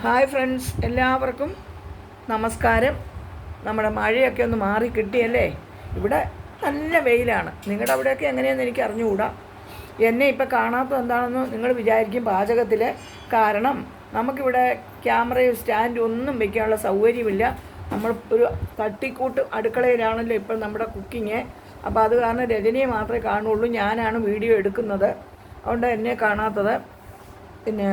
Hi friends, എല്ലാവർക്കും നമസ്കാരം. നമ്മുടെ മഴയൊക്കെ ഒന്ന് മാറി കിട്ടിയല്ലേ? ഇവിടെ നല്ല വെയിലാണ്. നിങ്ങളുടെ അവിടെയൊക്കെ എങ്ങനെയാണെന്ന് എനിക്ക് അറിഞ്ഞുകൂടാ. എന്നെ ഇപ്പോൾ കാണാത്തത് എന്താണെന്ന് നിങ്ങൾ വിചാരിക്കും പാചകത്തിൽ. കാരണം നമുക്കിവിടെ ക്യാമറയും സ്റ്റാൻഡും ഒന്നും വയ്ക്കാനുള്ള സൗകര്യമില്ല. നമ്മൾ ഒരു തട്ടിക്കൂട്ട് അടുക്കളയിലാണല്ലോ ഇപ്പോൾ നമ്മുടെ കുക്കിങ്. അപ്പോൾ അത് കാരണം രജനിയെ മാത്രമേ കാണുള്ളൂ. ഞാനാണ് വീഡിയോ എടുക്കുന്നത്, അതുകൊണ്ട് എന്നെ കാണാത്തത്. പിന്നെ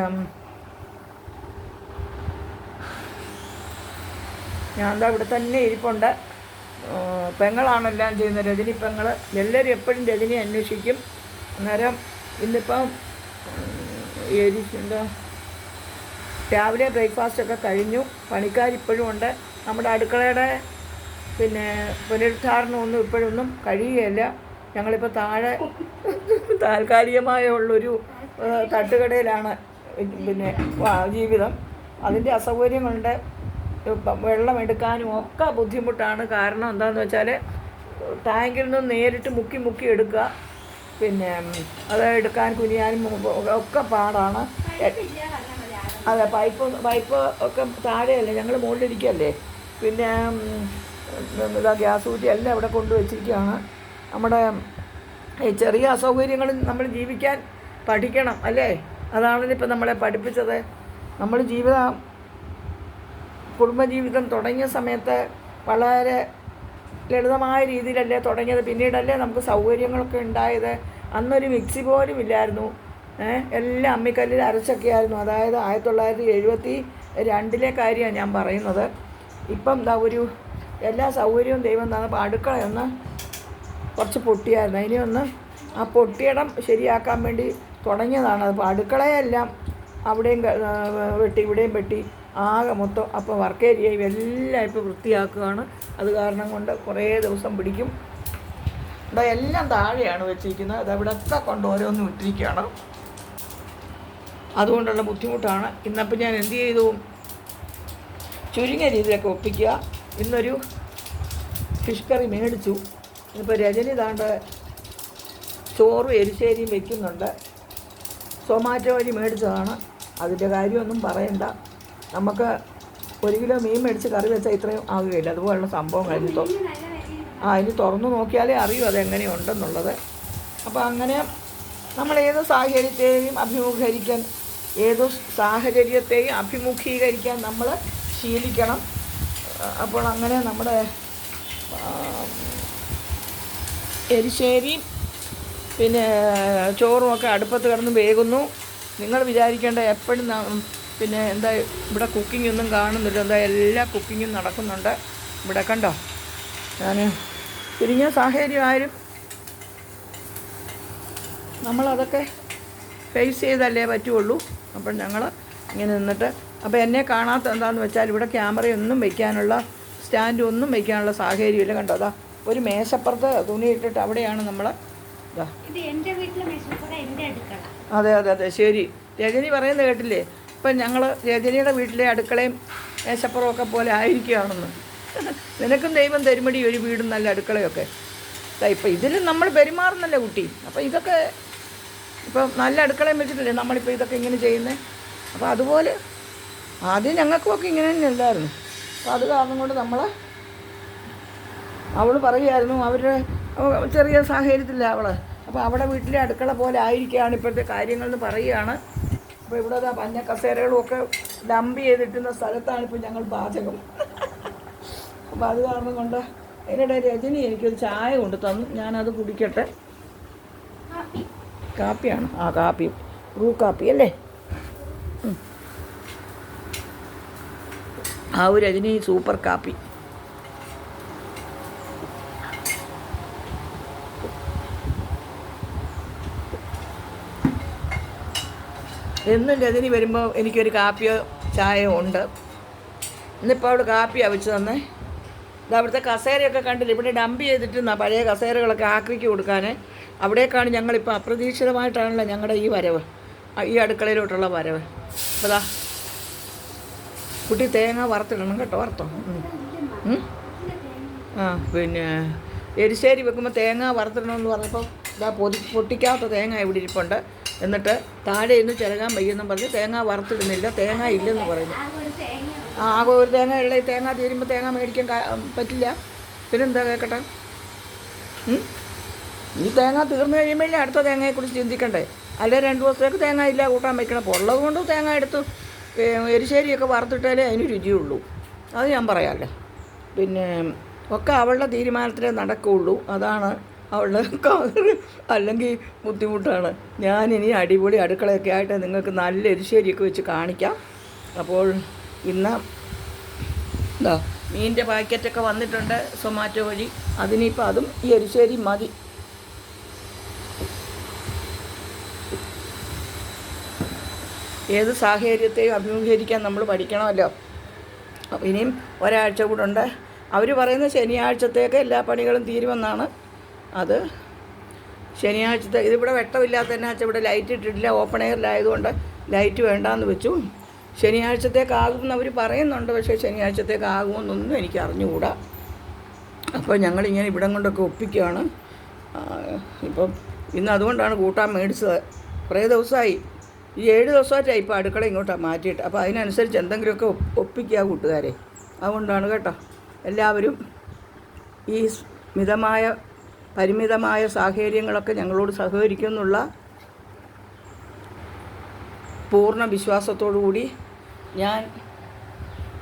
ഞാൻ എന്താ ഇവിടെ തന്നെ ഇരിപ്പുണ്ട്. പെങ്ങളാണെല്ലാം ചെയ്യുന്നത്, രജനി പെങ്ങൾ. എല്ലാവരും എപ്പോഴും രജനി അന്വേഷിക്കും. അന്നേരം ഇന്നിപ്പം എന്താ രാവിലെ ബ്രേക്ക്ഫാസ്റ്റൊക്കെ കഴിഞ്ഞു. പണിക്കാരിപ്പോഴും ഉണ്ട്. നമ്മുടെ അടുക്കളയുടെ പുനരുദ്ധാരണമൊന്നും ഇപ്പോഴൊന്നും കഴിയുകയില്ല. ഞങ്ങളിപ്പോൾ താഴെ താൽക്കാലികമായ ഉള്ളൊരു തട്ടുകടയിലാണ് ജീവിതം. അതിൻ്റെ അസൗകര്യങ്ങളുണ്ട്. വെള്ളം എടുക്കാനും ഒക്കെ ബുദ്ധിമുട്ടാണ്. കാരണം എന്താണെന്ന് വെച്ചാൽ ടാങ്കിൽ നിന്ന് നേരിട്ട് മുക്കി എടുക്കുക. അത് എടുക്കാൻ കുനിയാനും ഒക്കെ പാടാണ്. അതെ, പൈപ്പ് ഒക്കെ താഴെയല്ലേ, ഞങ്ങൾ മുകളിലിരിക്കുകയല്ലേ. ഗ്യാസ് ഊറ്റി എല്ലാം ഇവിടെ കൊണ്ടുവച്ചിരിക്കുകയാണ്. നമ്മുടെ ഈ ചെറിയ അസൗകര്യങ്ങളിൽ നമ്മൾ ജീവിക്കാൻ പഠിക്കണം അല്ലേ? അതാണല്ലോ ഇപ്പം നമ്മളെ പഠിപ്പിച്ചത്. നമ്മൾ കുടുംബജീവിതം തുടങ്ങിയ സമയത്ത് വളരെ ലളിതമായ രീതിയിലല്ലേ തുടങ്ങിയത്. പിന്നീടല്ലേ നമുക്ക് സൗകര്യങ്ങളൊക്കെ ഉണ്ടായത്. അന്നൊരു മിക്സി പോലും ഇല്ലായിരുന്നു. എല്ലാം അമ്മിക്കല്ലിൽ അരച്ചൊക്കെയായിരുന്നു. അതായത് 1972 കാര്യമാണ് ഞാൻ പറയുന്നത്. ഇപ്പം എല്ലാ സൗകര്യവും ദൈവം തന്നപ്പോൾ അടുക്കളയൊന്ന് കുറച്ച് പൊട്ടിയായിരുന്നു. അതിനെയൊന്ന് ആ പൊട്ടിയിടം ശരിയാക്കാൻ വേണ്ടി തുടങ്ങിയതാണ്. അപ്പോൾ അടുക്കളയെല്ലാം അവിടെയും വെട്ടി ഇവിടെയും വെട്ടി ആകെ മൊത്തം അപ്പോൾ വർക്ക് ഏരിയയും എല്ലാം ഇപ്പോൾ വൃത്തിയാക്കുകയാണ്. അത് കാരണം കൊണ്ട് കുറേ ദിവസം പിടിക്കും. ഇവിടെ എല്ലാം താഴെയാണ് വെച്ചിരിക്കുന്നത്. അത് ഇവിടെയൊക്കെ കൊണ്ട് ഓരോന്നും ഇട്ടിരിക്കുകയാണ്. അതുകൊണ്ടുള്ള ബുദ്ധിമുട്ടാണ്. ഇന്നപ്പോൾ ഞാൻ എന്ത് ചെയ്തു, ചുരുങ്ങിയ രീതിയിലൊക്കെ ഒപ്പിക്കുക. ഇന്നൊരു ഫിഷ് കറി മേടിച്ചു. ഇപ്പോൾ രജനി താണ്ട് ചോറും എരിശ്ശേരിയും വയ്ക്കുന്നുണ്ട്. സൊമാറ്റോ വഴി മേടിച്ചതാണ്. അതിൻ്റെ കാര്യമൊന്നും പറയണ്ട. നമുക്ക് 1 കിലോ മീൻ മേടിച്ച് കറി വെച്ചാൽ ഇത്രയും ആകുകയില്ല. അതുപോലുള്ള സംഭവം ഇനി തുറന്നു നോക്കിയാലേ അറിയൂ അതെങ്ങനെയുണ്ടെന്നുള്ളത്. അപ്പോൾ അങ്ങനെ നമ്മൾ ഏത് സാഹചര്യത്തെയും അഭിമുഖീകരിക്കാൻ നമ്മൾ ശീലിക്കണം. അപ്പോൾ അങ്ങനെ നമ്മുടെ എരിശ്ശേരിയും ചോറുമൊക്കെ അടുപ്പത്ത് കിടന്ന് വേകുന്നു. നിങ്ങൾ വിചാരിക്കേണ്ട എപ്പോഴും എന്താ ഇവിടെ കുക്കിംഗ് ഒന്നും കാണുന്നില്ല. എന്താ എല്ലാ കുക്കിങ്ങും നടക്കുന്നുണ്ട് ഇവിടെ. കണ്ടോ, ഞാൻ ചുരുങ്ങിയ സാഹചര്യമായാലും നമ്മളതൊക്കെ ഫേസ് ചെയ്തല്ലേ പറ്റുള്ളൂ. അപ്പോൾ ഞങ്ങൾ ഇങ്ങനെ നിന്നിട്ട്, അപ്പോൾ എന്നെ കാണാത്ത എന്താണെന്ന് വെച്ചാൽ ഇവിടെ ക്യാമറയൊന്നും വയ്ക്കാനുള്ള സ്റ്റാൻഡും ഒന്നും വയ്ക്കാനുള്ള സാഹചര്യമില്ല. കണ്ടോ, അതാ ഒരു മേശപ്പുറത്ത് തുണി ഇട്ടിട്ട് അവിടെയാണ് നമ്മൾ. അതെ ശരി. രജനി പറയുന്നത് കേട്ടില്ലേ? ഇപ്പം ഞങ്ങൾ രജനിയുടെ വീട്ടിലെ അടുക്കളയും മേശപ്പുറമൊക്കെ പോലെ ആയിരിക്കുകയാണെന്ന്. നിനക്കും ദൈവം തരുമടി ഒരു വീടും നല്ല അടുക്കളയൊക്കെ. ഇപ്പം ഇതിൽ നമ്മൾ പെരുമാറുന്നല്ലേ കുട്ടി. അപ്പോൾ ഇതൊക്കെ ഇപ്പം നല്ല അടുക്കളയും വെച്ചിട്ടില്ലേ നമ്മളിപ്പോൾ ഇതൊക്കെ ഇങ്ങനെ ചെയ്യുന്നത്. അപ്പോൾ അതുപോലെ ആദ്യം ഞങ്ങൾക്കുമൊക്കെ ഇങ്ങനെ തന്നെ അല്ലായിരുന്നു. അപ്പോൾ അത് കാരണം കൊണ്ട് അവൾ പറയുമായിരുന്നു അവരുടെ ചെറിയ സാഹചര്യത്തില്ല അവൾ. അപ്പോൾ അവിടെ വീട്ടിലെ അടുക്കള പോലെ ആയിരിക്കുകയാണ് ഇപ്പോഴത്തെ കാര്യങ്ങളെന്ന് പറയുകയാണ്. അപ്പോൾ ഇവിടെ പഞ്ഞ കസേരകളും ഒക്കെ ഡംപ് ചെയ്തിട്ടുന്ന സ്ഥലത്താണിപ്പോൾ ഞങ്ങൾ പാചകം. അപ്പോൾ അത് കാരണം കൊണ്ട് അതിനിടെ രജനി എനിക്കൊരു ചായ കൊണ്ട് തന്നു. ഞാനത് കുടിക്കട്ടെ. കാപ്പിയാണ്. കാപ്പി, ബ്രൂ കാപ്പി അല്ലേ? ഒരു രജനി സൂപ്പർ കാപ്പി. എന്നും രജനി വരുമ്പോൾ എനിക്കൊരു കാപ്പിയോ ചായയോ ഉണ്ട്. ഇന്നിപ്പോൾ അവിടെ കാപ്പിയാണ് വെച്ച് തന്നെ. അവിടുത്തെ കസേരയൊക്കെ കണ്ടില്ല, ഇവിടെ ഡംപ് ചെയ്തിട്ടുന്ന പഴയ കസേരകളൊക്കെ ആക്രിക്ക് കൊടുക്കാൻ. അവിടേക്കാണ് ഞങ്ങളിപ്പോൾ അപ്രതീക്ഷിതമായിട്ടാണല്ലോ ഞങ്ങളുടെ ഈ വരവ്, ഈ അടുക്കളയിലോട്ടുള്ള വരവ്. അപ്പോൾ കുട്ടി തേങ്ങ വറുത്തിടണം കേട്ടോ. വറുത്തോ? എരിശ്ശേരി വെക്കുമ്പോൾ തേങ്ങ വറുത്തിടണമെന്ന് പറഞ്ഞപ്പോൾ പൊട്ടിക്കാത്ത തേങ്ങ ഇവിടെ ഇരിപ്പുണ്ട്. എന്നിട്ട് താഴെ ഇന്ന് ചിരകാൻ വയ്യെന്നും പറഞ്ഞ് തേങ്ങ വറുത്തിടുന്നില്ല, തേങ്ങ ഇല്ലെന്ന് പറയുന്നു. ആകെ ഒരു തേങ്ങ ഉള്ള തേങ്ങ തീരുമ്പോൾ തേങ്ങ മേടിക്കാൻ പറ്റില്ല. പിന്നെന്താ കേൾക്കട്ടെ? ഈ തേങ്ങ തീർന്നു കഴിയുമ്പോഴേ അടുത്ത തേങ്ങയെക്കുറിച്ച് ചിന്തിക്കണ്ടേ? അല്ലെ 2 ദിവസത്തേക്ക് തേങ്ങ ഇല്ല കൂട്ടാൻ വയ്ക്കണം. അപ്പോൾ ഉള്ളത് കൊണ്ട് തേങ്ങ എടുത്ത് എരിശ്ശേരിയൊക്കെ വറുത്തിട്ടാലേ അതിന് രുചിയുള്ളൂ. അത് ഞാൻ പറയാമല്ലോ. പിന്നെ ഒക്കെ അവളുടെ തീരുമാനത്തിലേ നടക്കുകയുള്ളൂ. അതാണ് അവളുടെ അല്ലെങ്കിൽ ബുദ്ധിമുട്ടാണ്. ഞാനിനി അടിപൊളി അടുക്കളയൊക്കെ ആയിട്ട് നിങ്ങൾക്ക് നല്ല എരിശ്ശേരിയൊക്കെ വെച്ച് കാണിക്കാം. അപ്പോൾ ഇന്ന് എന്താ മീനിൻ്റെ പാക്കറ്റൊക്കെ വന്നിട്ടുണ്ട് സൊമാറ്റോ വഴി. അതിനിപ്പോൾ അതും ഈ എരിശ്ശേരി മതി. ഏത് സാഹചര്യത്തെയും അഭിമുഖീകരിക്കാൻ നമ്മൾ പഠിക്കണമല്ലോ. അപ്പോൾ ഇനിയും ഒരാഴ്ച കൂടെ ഉണ്ട്. അവർ പറയുന്നത് ശനിയാഴ്ചത്തേക്ക് എല്ലാ പണികളും തീരുമെന്നാണ്. അത് ശനിയാഴ്ചത്തെ ഇതിവിടെ വെട്ടമില്ലാത്ത തന്നെ ഇവിടെ ലൈറ്റ് ഇട്ടിട്ടില്ല. ഓപ്പൺ എയറിലായതുകൊണ്ട് ലൈറ്റ് വേണ്ടാന്ന് വെച്ചു. ശനിയാഴ്ചത്തേക്കാകുമെന്ന് അവർ പറയുന്നുണ്ട്. പക്ഷേ ശനിയാഴ്ചത്തേക്കാകുമെന്നൊന്നും എനിക്ക് അറിഞ്ഞുകൂടാ. അപ്പോൾ ഞങ്ങളിങ്ങനെ ഇവിടം കൊണ്ടൊക്കെ ഒപ്പിക്കുകയാണ്. ഇപ്പം ഇന്ന് അതുകൊണ്ടാണ് കൂട്ടാൻ മേടിച്ചത്. കുറേ ദിവസമായി, ഈ 7 ദിവസമായിട്ടാണ് ഇപ്പോൾ അടുക്കള ഇങ്ങോട്ടാണ് മാറ്റിയിട്ട്. അപ്പോൾ അതിനനുസരിച്ച് എന്തെങ്കിലുമൊക്കെ ഒപ്പിക്കുക കൂട്ടുകാരെ. അതുകൊണ്ടാണ് കേട്ടോ. എല്ലാവരും ഈ പരിമിതമായ സാഹചര്യങ്ങളൊക്കെ ഞങ്ങളോട് സഹകരിക്കുമെന്നുള്ള പൂർണ്ണ വിശ്വാസത്തോടു കൂടി ഞാൻ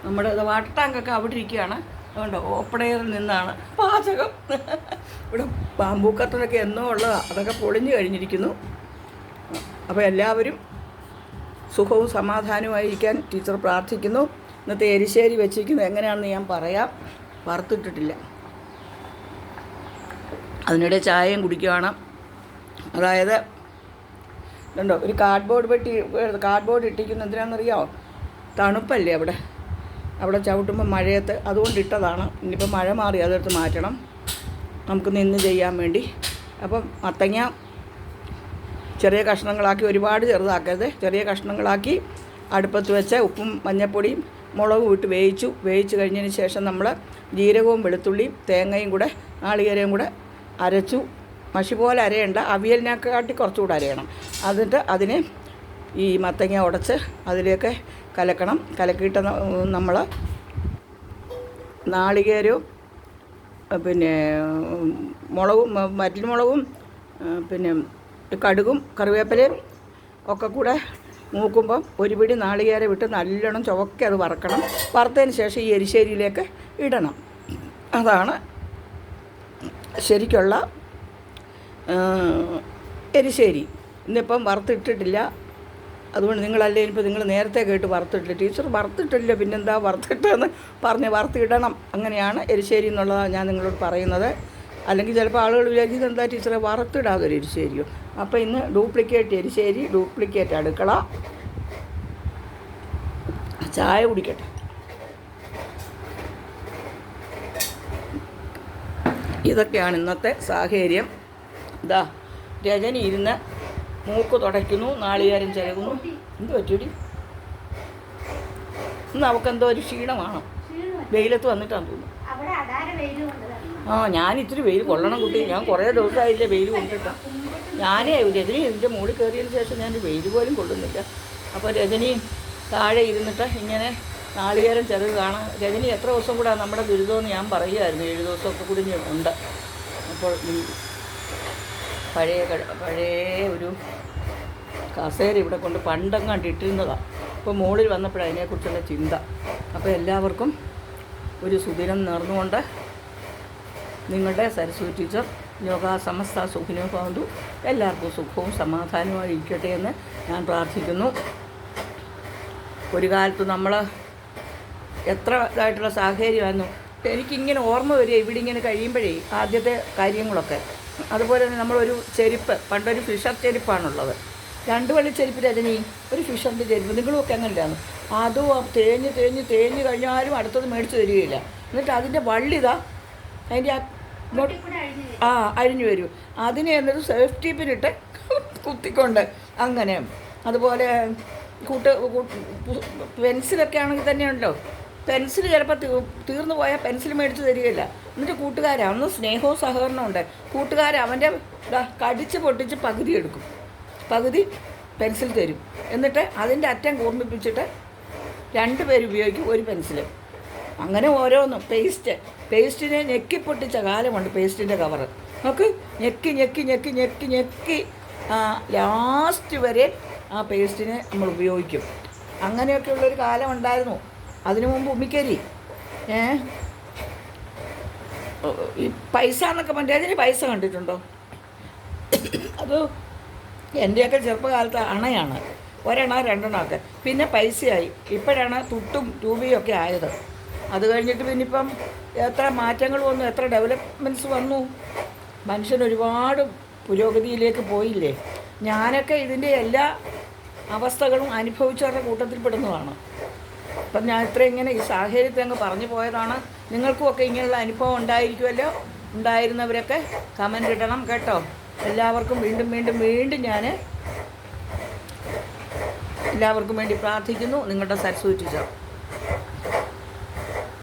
നമ്മുടെ വാട്ടർ ടാങ്കൊക്കെ അവിടെ ഇരിക്കുകയാണ്. അതുകൊണ്ട് ഓപ്പൺ എയറിൽ നിന്നാണ് പാചകം. ഇവിടെ ബാമ്പൂ കട്ടനൊക്കെ എന്നോ ഉള്ളതാണ്, അതൊക്കെ പൊളിഞ്ഞു കഴിഞ്ഞിരിക്കുന്നു. അപ്പോൾ എല്ലാവരും സുഖവും സമാധാനവുമായിരിക്കാൻ ടീച്ചർ പ്രാർത്ഥിക്കുന്നു. ഇന്നത്തെ എരിശ്ശേരി വെച്ചിരിക്കുന്നത് എങ്ങനെയാണെന്ന് ഞാൻ പറയാം. വറുത്തിട്ടിട്ടില്ല. അതിനിടെ ചായയും കുടിക്കുകയാണ്. അതായത് ഇതുണ്ടോ, ഒരു കാർഡ്ബോർഡ് ഇട്ടിരിക്കുന്നത് എന്തിനാണെന്നറിയാമോ? തണുപ്പല്ലേ അവിടെ ചവിട്ടുമ്പോൾ മഴയത്ത്, അതുകൊണ്ട് ഇട്ടതാണ്. ഇനിയിപ്പോൾ മഴ മാറി അതെടുത്ത് മാറ്റണം നമുക്ക് നിന്ന് ചെയ്യാൻ വേണ്ടി. അപ്പം മത്തങ്ങ ചെറിയ കഷ്ണങ്ങളാക്കി, ഒരുപാട് ചെറുതാക്കരുത്, ചെറിയ കഷ്ണങ്ങളാക്കി അടുപ്പത്ത് വെച്ച് ഉപ്പും മഞ്ഞൾപ്പൊടിയും മുളകും ഇട്ട് വേവിച്ചു കഴിഞ്ഞതിന് ശേഷം നമ്മൾ ജീരകവും വെളുത്തുള്ളിയും തേങ്ങയും കൂടെ നാളികേരവും കൂടെ അരച്ചു. മഷി പോലെ അരയണ്ട, അവിയലിനെക്കാട്ടി കുറച്ചുകൂടെ അരയണം. എന്നിട്ട് അതിനെ ഈ മത്തങ്ങ ഉടച്ച് അതിലേക്ക് കലക്കണം. കലക്കിയിട്ട് നമ്മൾ നാളികേരവും പിന്നെ മുളകും വറ്റൽമുളകും പിന്നെ കടുകും കറിവേപ്പിലയും ഒക്കെ കൂടെ മൂക്കുമ്പം ഒരു പിടി നാളികേരം വിട്ട് നല്ലോണം ചുവക്കെ അത് വറക്കണം. വറുത്തതിന് ശേഷം ഈ എരിശ്ശേരിയിലേക്ക് ഇടണം. അതാണ് ശരിക്കുള്ള എരിശ്ശേരി. ഇന്നിപ്പം വറുത്തിട്ടിട്ടില്ല. അതുകൊണ്ട് നിങ്ങൾ നേരത്തെ കേട്ട് വറുത്തിട്ടില്ല. ടീച്ചർ വറുത്തിട്ടില്ല, പിന്നെന്താ വറുത്തിട്ടെന്ന് പറഞ്ഞ് വറുത്തിടണം. അങ്ങനെയാണ് എരിശ്ശേരി എന്നുള്ളതാണ് ഞാൻ നിങ്ങളോട് പറയുന്നത്. അല്ലെങ്കിൽ ചിലപ്പോൾ ആളുകൾ വിചാരിക്കുന്നത് എന്താ ടീച്ചറെ വറുത്തിടാതൊരു എരിശ്ശേരിയോ. അപ്പോൾ ഇന്ന് ഡ്യൂപ്ലിക്കേറ്റ് എരിശ്ശേരി, ഡ്യൂപ്ലിക്കേറ്റ് അടുക്കള. ചായ കുടിക്കട്ടെ. ഇതൊക്കെയാണ് ഇന്നത്തെ സാഹചര്യം. ഇതാ രജനി ഇരുന്ന് മൂക്ക് തുടയ്ക്കുന്നു, നാളികേരം ചിരകുന്നു. എന്ത് പറ്റൂടി? ഇന്ന് അവൾക്കെന്തോ ഒരു ക്ഷീണമാണ്. വെയിലത്ത് വന്നിട്ടാന്ന് തോന്നുന്നു. ഞാൻ ഇത്തിരി വെയിൽ കൊള്ളണം കുട്ടി. ഞാൻ കുറേ ദിവസമായില്ലേ വെയിൽ കൊണ്ടിട്ടാ. രജനി ഇതിൻ്റെ മുകളിൽ കയറിയതിന് ശേഷം ഞാൻ വെയിൽ പോലും കൊള്ളുന്നില്ല. അപ്പോൾ രജനി താഴെ ഇരുന്നിട്ട് ഇങ്ങനെ നാളികേരം ചിരകുകയാണ്. രജനി എത്ര ദിവസം കൂടെ നമ്മുടെ ദുരിതമെന്ന് ഞാൻ പറയുമായിരുന്നു. 7 ദിവസമൊക്കെ കൂടി ഉണ്ട്. അപ്പോൾ പഴയ ഒരു കസേര ഇവിടെ കൊണ്ട് പണ്ടങ്ങാണ്ട് ഇട്ടിരുന്നതാണ്. ഇപ്പോൾ മുകളിൽ വന്നപ്പോഴാണ് അതിനെക്കുറിച്ചുള്ള ചിന്ത. അപ്പോൾ എല്ലാവർക്കും ഒരു സുദിനം നേർന്നുകൊണ്ട് നിങ്ങളുടെ സരസ്വതി ടീച്ചർ യോഗ സമസ്ത സുഖിനോ ഭവന്തു. എല്ലാവർക്കും സുഖവും സമാധാനവും ഇരിക്കട്ടെ എന്ന് ഞാൻ പ്രാർത്ഥിക്കുന്നു. ഒരു കാലത്ത് നമ്മൾ എത്ര ഇതായിട്ടുള്ള സാഹചര്യമായിരുന്നു. എനിക്കിങ്ങനെ ഓർമ്മ വരിക ഇവിടെ ഇങ്ങനെ കഴിയുമ്പോഴേ ആദ്യത്തെ കാര്യങ്ങളൊക്കെ. അതുപോലെ തന്നെ നമ്മളൊരു ചെരുപ്പ്, പണ്ടൊരു ഫിഷർ ചെരുപ്പാണുള്ളത്. 2 വള്ളി ചെരുപ്പ് രജനി, ഒരു ഫിഷറിൻ്റെ ചെരുപ്പ്. നിങ്ങളുമൊക്കെ അങ്ങനെയാണ്. അതും തേഞ്ഞ് കഴിഞ്ഞാലും അടുത്തത് മേടിച്ച് തരികയില്ല. എന്നിട്ട് അതിൻ്റെ വള്ളിതാ അതിൻ്റെ അഴിഞ്ഞു വരും. അതിനെ എന്നിട്ട് സേഫ്റ്റി പിന്നിട്ട് കുത്തിക്കൊണ്ട് അങ്ങനെ. അതുപോലെ പെൻസിലൊക്കെ ആണെങ്കിൽ തന്നെയുണ്ടല്ലോ, പെൻസിൽ ചിലപ്പോൾ തീർന്നു പോയാൽ പെൻസിൽ മേടിച്ച് തരികയില്ല. എന്നിട്ട് കൂട്ടുകാരൻ അന്ന് സ്നേഹവും സഹകരണവും ഉണ്ട്. കൂട്ടുകാരൻ അവൻ്റെ കടിച്ച് പൊട്ടിച്ച് പകുതി എടുക്കും. പകുതി പെൻസിൽ തരും. എന്നിട്ട് അതിൻ്റെ അറ്റം കൂർമ്മിപ്പിച്ചിട്ട് 2 പേര് ഉപയോഗിക്കും, ഒരു പെൻസിൽ. അങ്ങനെ ഓരോന്നും. പേസ്റ്റിനെ ഞെക്കി പൊട്ടിച്ച കാലമുണ്ട്. പേസ്റ്റിൻ്റെ കവറ് നമുക്ക് ഞെക്കി ലാസ്റ്റ് വരെ ആ പേസ്റ്റിനെ നമ്മൾ ഉപയോഗിക്കും. അങ്ങനെയൊക്കെയുള്ളൊരു കാലം ഉണ്ടായിരുന്നു. അതിനു മുമ്പ് ഉമ്മിക്കരി ഈ പൈസ എന്നൊക്കെ പഞ്ചായത്തിന് പൈസ കണ്ടിട്ടുണ്ടോ? അത് എൻ്റെയൊക്കെ ചെറുപ്പകാലത്ത് അണയാണ്, 1 അണ 2 അണയൊക്കെ. പിന്നെ പൈസയായി. ഇപ്പോഴാണ് തുട്ടും രൂപയും ഒക്കെ ആയത്. അത് കഴിഞ്ഞിട്ട് പിന്നെ ഇപ്പം എത്ര മാറ്റങ്ങൾ വന്നു, എത്ര ഡെവലപ്മെൻറ്റ്സ് വന്നു. മനുഷ്യൻ ഒരുപാട് പുരോഗതിയിലേക്ക് പോയില്ലേ. ഞാനൊക്കെ ഇതിൻ്റെ എല്ലാ അവസ്ഥകളും അനുഭവിച്ചവരുടെ കൂട്ടത്തിൽപ്പെടുന്നതാണ്. അപ്പം ഞാൻ ഇങ്ങനെ ഈ സാഹചര്യത്തെ അങ്ങ് പറഞ്ഞു പോയതാണ്. നിങ്ങൾക്കുമൊക്കെ ഇങ്ങനെയുള്ള അനുഭവം ഉണ്ടായിരിക്കുമല്ലോ. ഉണ്ടായിരുന്നവരൊക്കെ കമൻ്റ് ഇടണം കേട്ടോ. എല്ലാവർക്കും വീണ്ടും ഞാൻ എല്ലാവർക്കും വേണ്ടി പ്രാർത്ഥിക്കുന്നു. നിങ്ങളുടെ സരസ്വതി ടീച്ചർ.